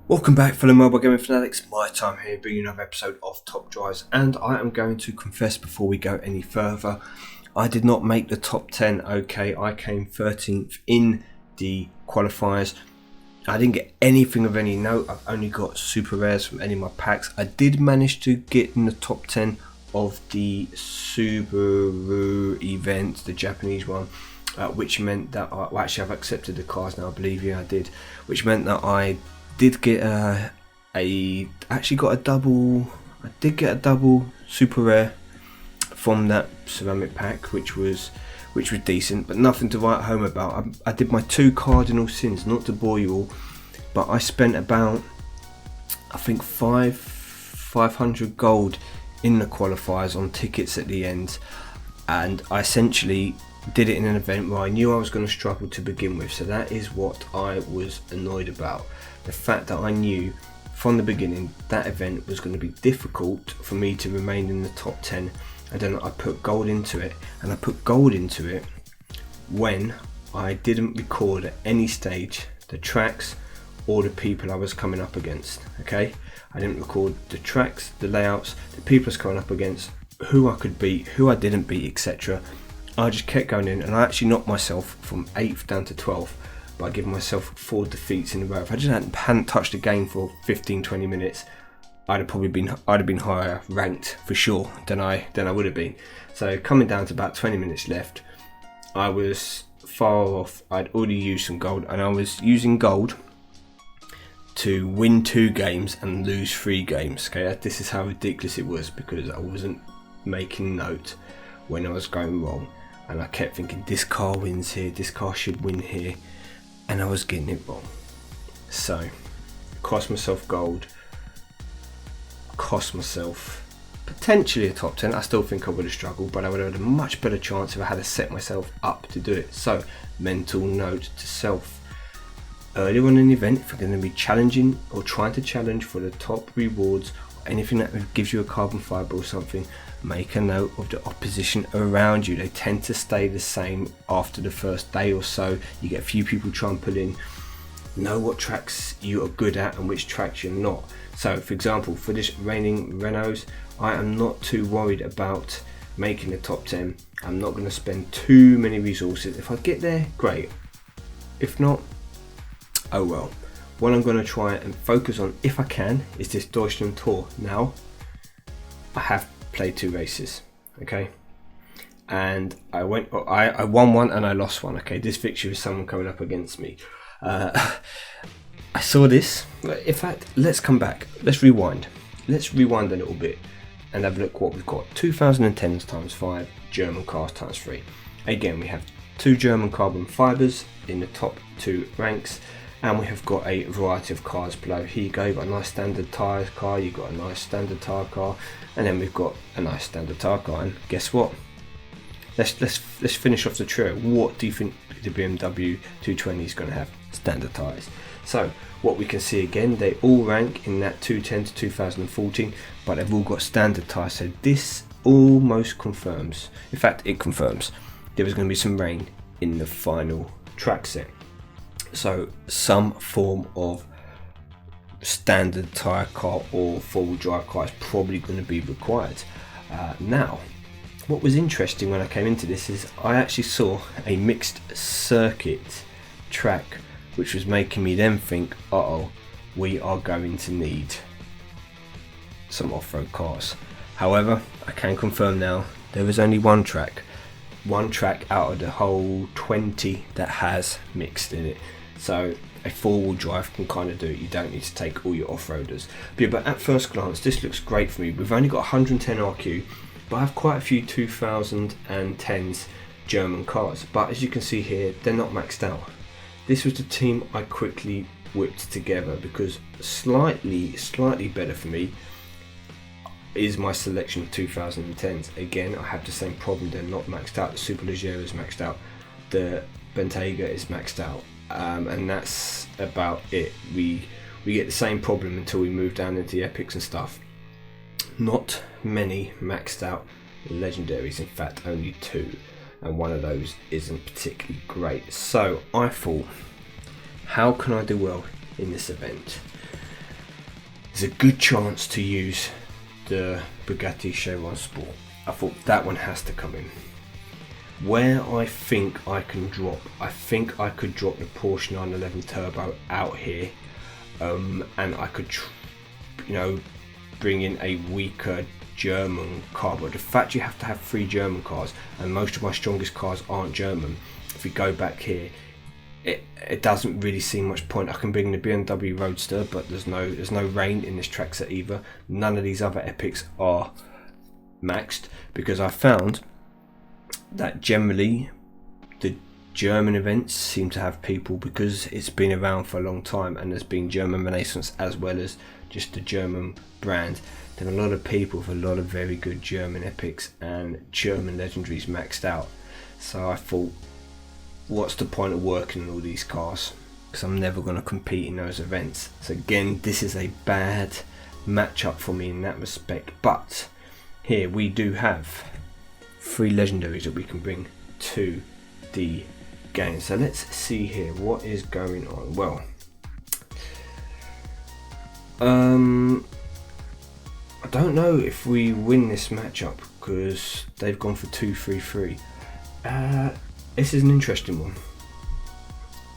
Welcome back, fellow mobile gaming fanatics. MyTyme here, bringing you another episode of Top Drives, and I am going to confess before we go any further, I did not make the top 10. Okay, I came 13th in the qualifiers. I didn't get anything of any note. I've only got super rares from any of my packs. I did manage to get in the top 10 of the Subaru event, the Japanese one, which meant that actually I've accepted the cards now. I believe I did, which meant that I did get actually got a double. I did get a double super rare from that ceramic pack, which was decent, but nothing to write home about. I did my 2 cardinal sins, not to bore you all, but I spent about, I think, 500 gold in the qualifiers on tickets at the end, and I essentially did it in an event where I knew I was going to struggle to begin with. So that is what I was annoyed about. The fact that I knew from the beginning that event was going to be difficult for me to remain in the top 10, and then I put gold into it, and I put gold into it when I didn't record at any stage the tracks or the people I was coming up against. Okay, I didn't record the tracks, the layouts, the people I was coming up against, who I could beat, who I didn't beat, etc. I just kept going in, and I actually knocked myself from 8th down to 12th by giving myself 4 defeats in a row. If I just hadn't touched the game for 15-20 minutes, I'd have been higher ranked for sure than I would have been. So coming down to about 20 minutes left, I was far off. I'd already used some gold, and I was using gold to win 2 games and lose 3 games. Okay, this is how ridiculous it was, because I wasn't making note when I was going wrong, and I kept thinking this car wins here, this car should win here, and I was getting it wrong. So cost myself gold, cost myself potentially a top 10. I still think I would have struggled, but I would have had a much better chance if I had set myself up to do it. So mental note to self: earlier on in the event, if you're going to be challenging or trying to challenge for the top rewards, or anything that gives you a carbon fibre or something, make a note of the opposition around you. They tend to stay the same after the first day or so. You get a few people try and pull in. Know what tracks you are good at and which tracks you're not. So for example, for this reigning Renaults, I am not too worried about making the top 10. I'm not going to spend too many resources. If I get there, great. If not, oh well. What I'm going to try and focus on, if I can, is this Deutschland Tour. Now, I have played 2 races, okay, and I won one and I lost one. Okay, this fixture is someone coming up against me. I saw this. In fact, let's come back. Let's rewind a little bit and have a look what we've got. 2010s times 5, German cars times 3. Again, we have 2 German carbon fibers in the top 2 ranks, and we have got a variety of cars below. Here you go, you've got a nice standard tyre car, you've got a nice standard tyre car, and then we've got a nice standard tyre car. And guess what? Let's finish off the trio. What do you think the BMW 220 is going to have? Standard tyres. So what we can see again, they all rank in that 210 to 2014, but they've all got standard tyres. So this almost confirms, in fact it confirms, there was going to be some rain in the final track set. So some form of standard tyre car or 4-wheel drive car is probably going to be required. Now, what was interesting when I came into this is I actually saw a mixed circuit track, which was making me then think, we are going to need some off-road cars. However, I can confirm now there is only one track out of the whole 20 that has mixed in it. So a 4-wheel drive can kind of do it. You don't need to take all your off-roaders. But at first glance, this looks great for me. We've only got 110 RQ, but I have quite a few 2010s German cars. But as you can see here, they're not maxed out. This was the team I quickly whipped together, because slightly better for me is my selection of 2010s. Again, I have the same problem. They're not maxed out. The Superleggera is maxed out. The Bentayga is maxed out. And that's about it. We get the same problem until we move down into the epics and stuff. Not many maxed out legendaries, in fact only 2, and one of those isn't particularly great. So I thought, how can I do well in this event? there's a good chance to use the Bugatti Chiron Sport. I thought that one has to come in. Where I think I can drop, I think I could drop the Porsche 911 Turbo out here, and I could, bring in a weaker German car. But the fact you have to have 3 German cars, and most of my strongest cars aren't German, if we go back here, it doesn't really seem much point. I can bring the BMW Roadster, but there's no rain in this track set either. None of these other epics are maxed, because I found that generally the German events seem to have people, because it's been around for a long time and there's been German Renaissance as well as just the German brand. There are a lot of people with a lot of very good German epics and German legendaries maxed out. So I thought, what's the point of working on all these cars, because I'm never going to compete in those events. So again, this is a bad matchup for me in that respect. But here we do have 3 legendaries that we can bring to the game. So let's see here what is going on. Well, I don't know if we win this matchup, because they've gone for 2-3-3. This is an interesting one.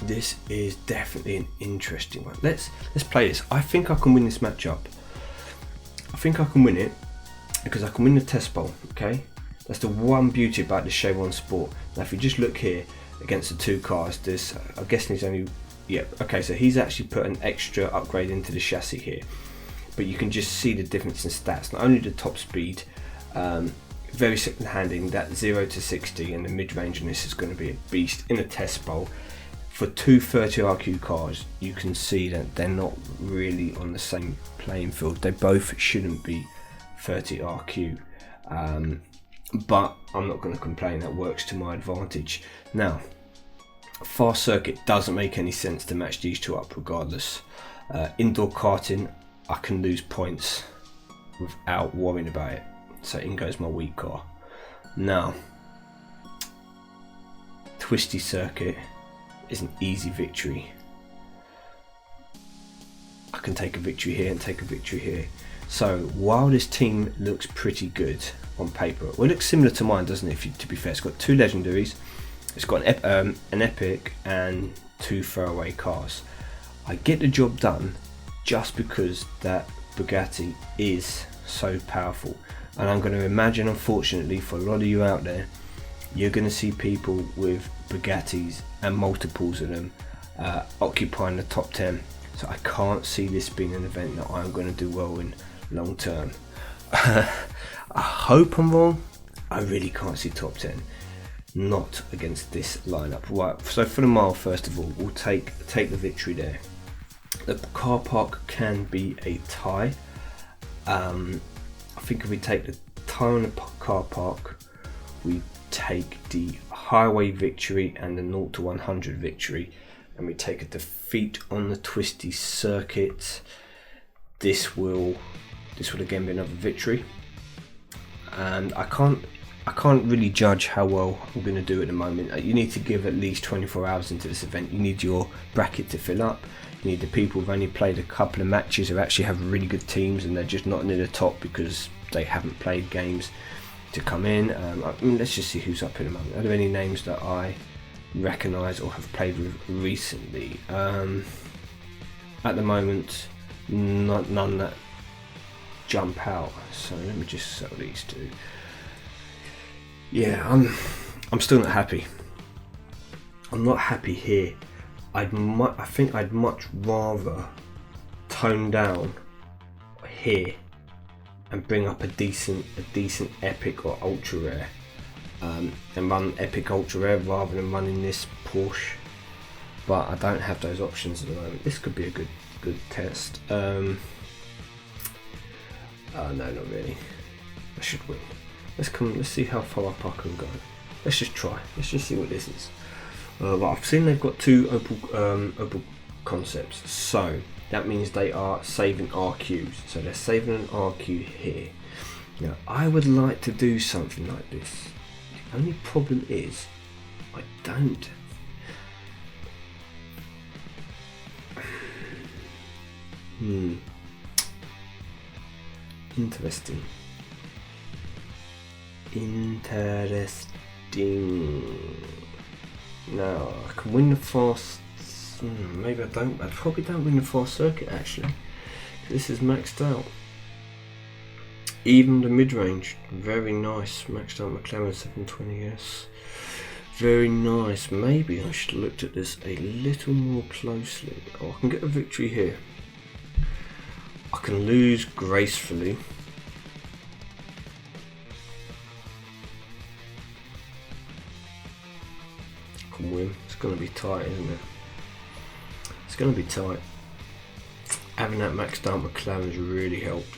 This is definitely an interesting one. Let's play this. I think I can win this matchup. I think I can win it because I can win the test bowl. Okay, that's the one beauty about the Chiron Sport. Now, if you just look here against the 2 cars, there's, I'm guessing he's only, yeah, okay, so he's actually put an extra upgrade into the chassis here, but you can just see the difference in stats. Not only the top speed, very second handing, that 0 to 60, and the mid-range on this is going to be a beast in a test bowl. For 2 30 RQ cars, you can see that they're not really on the same playing field. They both shouldn't be 30 RQ, but I'm not going to complain. That works to my advantage. Now, fast circuit doesn't make any sense to match these 2 up regardless. Indoor karting, I can lose points without worrying about it. So in goes my weak car. Now, twisty circuit is an easy victory. I can take a victory here and take a victory here. So while this team looks pretty good on paper, well, it looks similar to mine, doesn't it? To be fair, it's got 2 legendaries, it's got an epic and 2 throwaway cars. I get the job done just because that Bugatti is so powerful. And I'm going to imagine, unfortunately, for a lot of you out there, you're going to see people with Bugattis and multiples of them occupying the top 10. So I can't see this being an event that I'm going to do well in long term. I hope I'm wrong. I really can't see top 10. Not against this lineup. Right, so for the mile, first of all, we'll take the victory there. The car park can be a tie. I think if we take the tie on the car park, we take the highway victory and the 0 to 100 victory, and we take a defeat on the twisty circuit. This will again be another victory, and I can't really judge how well I'm going to do at the moment. You need to give at least 24 hours into this event. You need your bracket to fill up. You need the people who've only played a couple of matches, who actually have really good teams and they're just not near the top because they haven't played games, to come in. Let's just see who's up in a moment. Are there any names that I recognise or have played with recently? At the moment, none that jump out. So let me just settle these 2. Yeah, I'm still not happy. I'm not happy here. I think I'd much rather tone down here and bring up a decent epic or ultra rare, and run epic ultra rare rather than running this Porsche. But I don't have those options at the moment. This could be a good test. No, not really. I should win. Let's see how far up I can go. Let's just try. Let's just see what this is. I've seen they've got 2 Opel concepts, so that means they are saving RQs. So they're saving an RQ here. Now, I would like to do something like this. The only problem is, I don't. Interesting. Now I can win the fast. Maybe I don't. I probably don't win the fast circuit actually. This is maxed out. Even the mid-range, very nice. Maxed out McLaren 720S. Very nice. Maybe I should have looked at this a little more closely. Oh, I can get a victory here. I can lose gracefully. I can win. It's going to be tight, isn't it? It's going to be tight. Having that maxed out McLaren's really helped.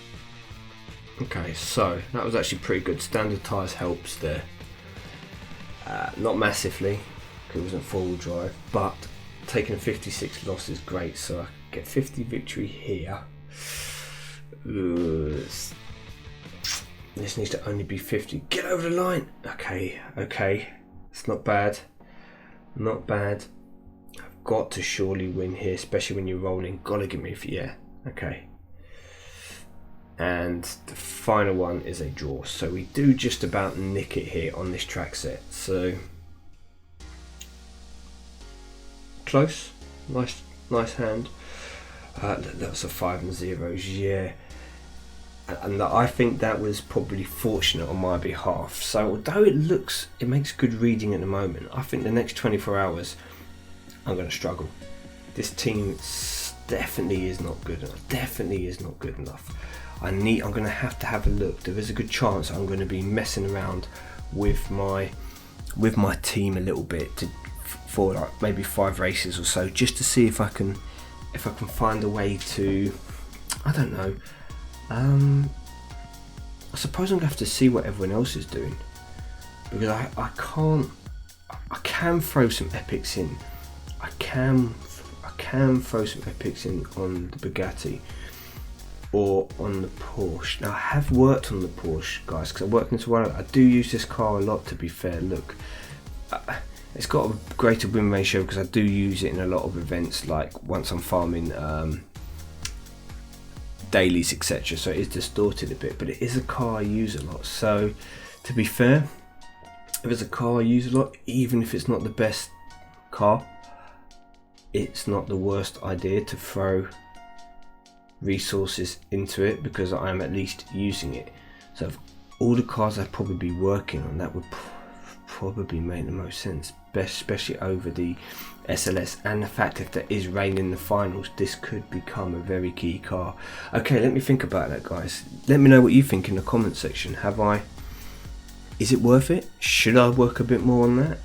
Okay, so that was actually pretty good. Standard tyres helps there. Not massively, because it wasn't four-wheel drive, but taking a 56 loss is great. So I get 50 victory here. This needs to only be 50. Get over the line. Okay. It's not bad. Not bad. I've got to surely win here, especially when you're rolling. Gotta give me yeah. Okay. And the final one is a draw. So we do just about nick it here on this track set. So close. Nice hand. That was a 5 and 0s, yeah. And I think that was probably fortunate on my behalf. So although it makes good reading at the moment, I think the next 24 hours I'm going to struggle. This team definitely is not good enough. Definitely is not good enough. I'm going to have a look. There is a good chance I'm going to be messing around with my team a little bit for like maybe 5 races or so, just to see if I can find a way to, I don't know. I suppose I'm going to have to see what everyone else is doing, because I can throw some epics in. I can throw some epics in on the Bugatti or on the Porsche. Now I have worked on the Porsche, guys, because I worked into one. I do use this car a lot, to be fair. Look, it's got a greater win ratio because I do use it in a lot of events, like once I'm farming dailies, etc. So it is distorted a bit, but it is a car I use a lot. So to be fair, if it's a car I use a lot, even if it's not the best car, it's not the worst idea to throw resources into it, because I am at least using it. So of all the cars I'd probably be working on, that would probably make the most sense, especially over the SLS, and the fact if there is rain in the finals, this could become a very key car. Okay, let me think about that, guys. Let me know what you think in the comment section. Is it worth it? Should I work a bit more on that?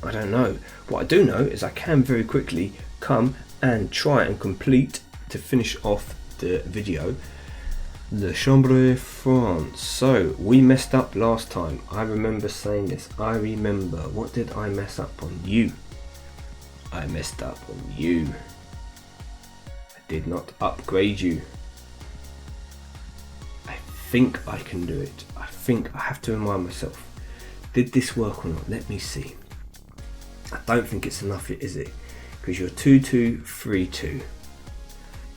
I don't know. What I do know is I can very quickly come and try and complete, to finish off the video, the Chambre France. So we messed up last time. I remember saying this. I remember. What did I mess up on? You. I messed up on you. I did not upgrade you. I think I can do it. I think I have to remind myself. Did this work or not? Let me see. I don't think it's enough, is it? Because you're 2232.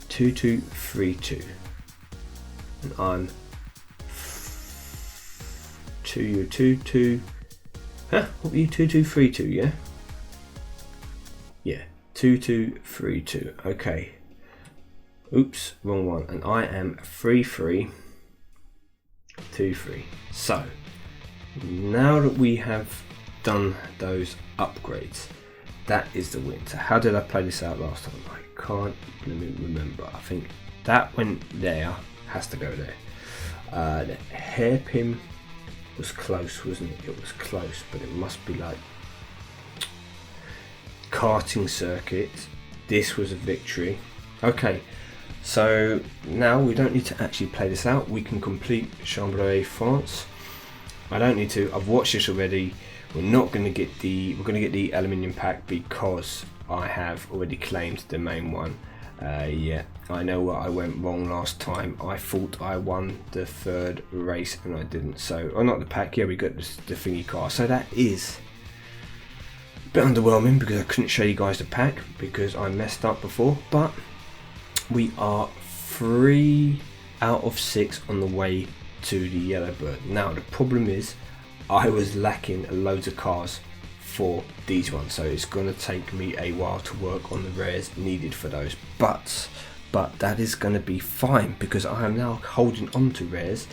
2232. And I'm 22. Huh? What were you? 2232, yeah? Yeah, 2232. Okay. Oops, wrong one. And I am 3323. So now that we have done those upgrades, that is the win. So how did I play this out last time? I can't remember. I think that went there, has to go there. The hairpin was close, wasn't it? It was close, but it must be like karting circuit. This was a victory. Okay, so now we don't need to actually play this out. We can complete Chambre France. I don't need to. I've watched this already. We're not going to get the. We're going to get the aluminium pack because I have already claimed the main one. Yeah, I know what I went wrong last time. I thought I won the third race and I didn't. So, or not the pack. Yeah, we got the thingy car. So that is a bit underwhelming because I couldn't show you guys the pack because I messed up before. But we are 3 out of 6 on the way to the yellow bird. Now the problem is I was lacking loads of cars for these ones, so it's going to take me a while to work on the rares needed for those, but that is going to be fine because I am now holding on to rares,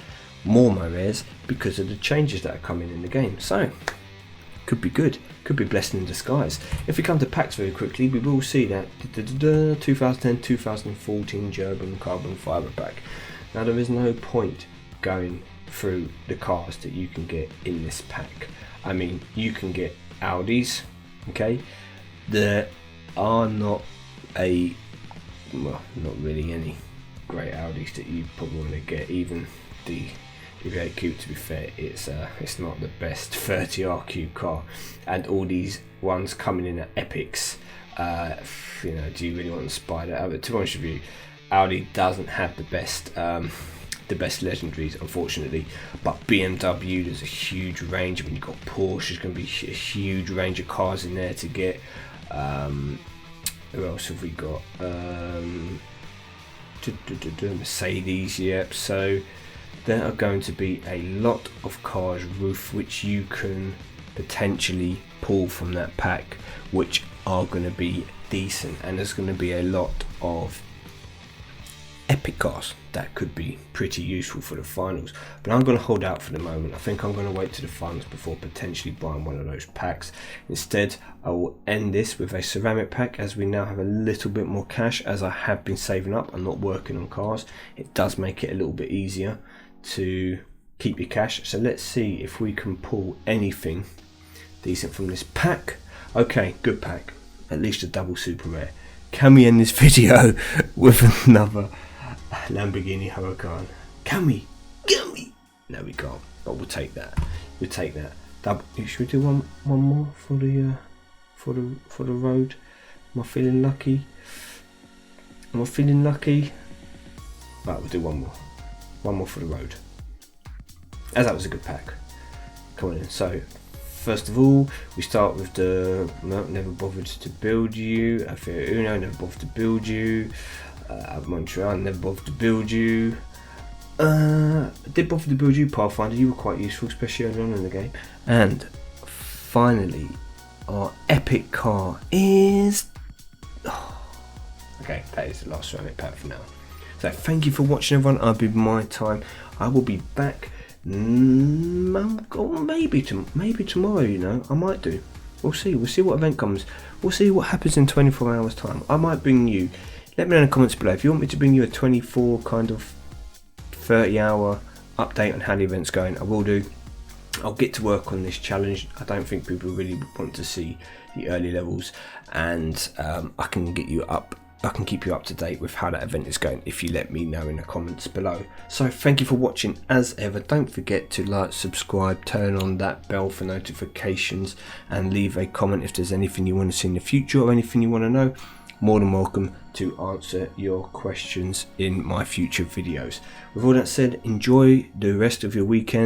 more my rares, because of the changes that are coming in the game. So could be good, could be blessing in disguise. If we come to packs very quickly, we will see that 2010-2014 German carbon fiber pack. Now there is no point going through the cars that you can get in this pack. I mean, you can get Audis, okay? There are not really any great Audis that you probably want to get. Even the V8 to be fair, it's not the best 30R car, and all these ones coming in at epics. You know, do you really want to spy that? But to be honest with you, Audi doesn't have the best legendaries, unfortunately. But BMW, there's a huge range. I mean, you've got Porsche, there's going to be a huge range of cars in there to get. Who else have we got? Mercedes, yep. So there are going to be a lot of cars, Roof, which you can potentially pull from that pack, which are going to be decent, and there's going to be a lot of epic cars that could be pretty useful for the finals. But I'm going to hold out for the moment. I think I'm going to wait to the finals before potentially buying one of those packs. Instead, I will end this with a ceramic pack, as we now have a little bit more cash, as I have been saving up and not working on cars. It does make it a little bit easier to keep your cash. So let's see if we can pull anything decent from this pack. Okay, good pack, at least a double super rare. Can we end this video with another Lamborghini Huracan? Can we? No, we can't, but we'll take that. Should we do one more for the road? Am I feeling lucky? Right, we'll do one more for the road, as that was a good pack. Come on in. So first of all, we start with the never bothered to build you. Afia Uno, never bothered to build you. Montreal, never bothered to build you. I did bother to build you. Pathfinder, you were quite useful, especially early on in the game. And finally, our epic car is... okay, that is the last ceramic pack for now. So thank you for watching, everyone. I'll be MyTyme. I will be back maybe tomorrow, you know. I might do. We'll see what event comes. We'll see what happens in 24 hours time. I might bring you, let me know in the comments below if you want me to bring you a 24 kind of 30-hour update on how the event's going. I will do. I'll get to work on this challenge. I don't think people really want to see the early levels, and I can get you up. I can keep you up to date with how that event is going if you let me know in the comments below. So thank you for watching as ever. Don't forget to like, subscribe, turn on that bell for notifications, and leave a comment if there's anything you want to see in the future or anything you want to know. More than welcome to answer your questions in my future videos. With all that said, enjoy the rest of your weekend.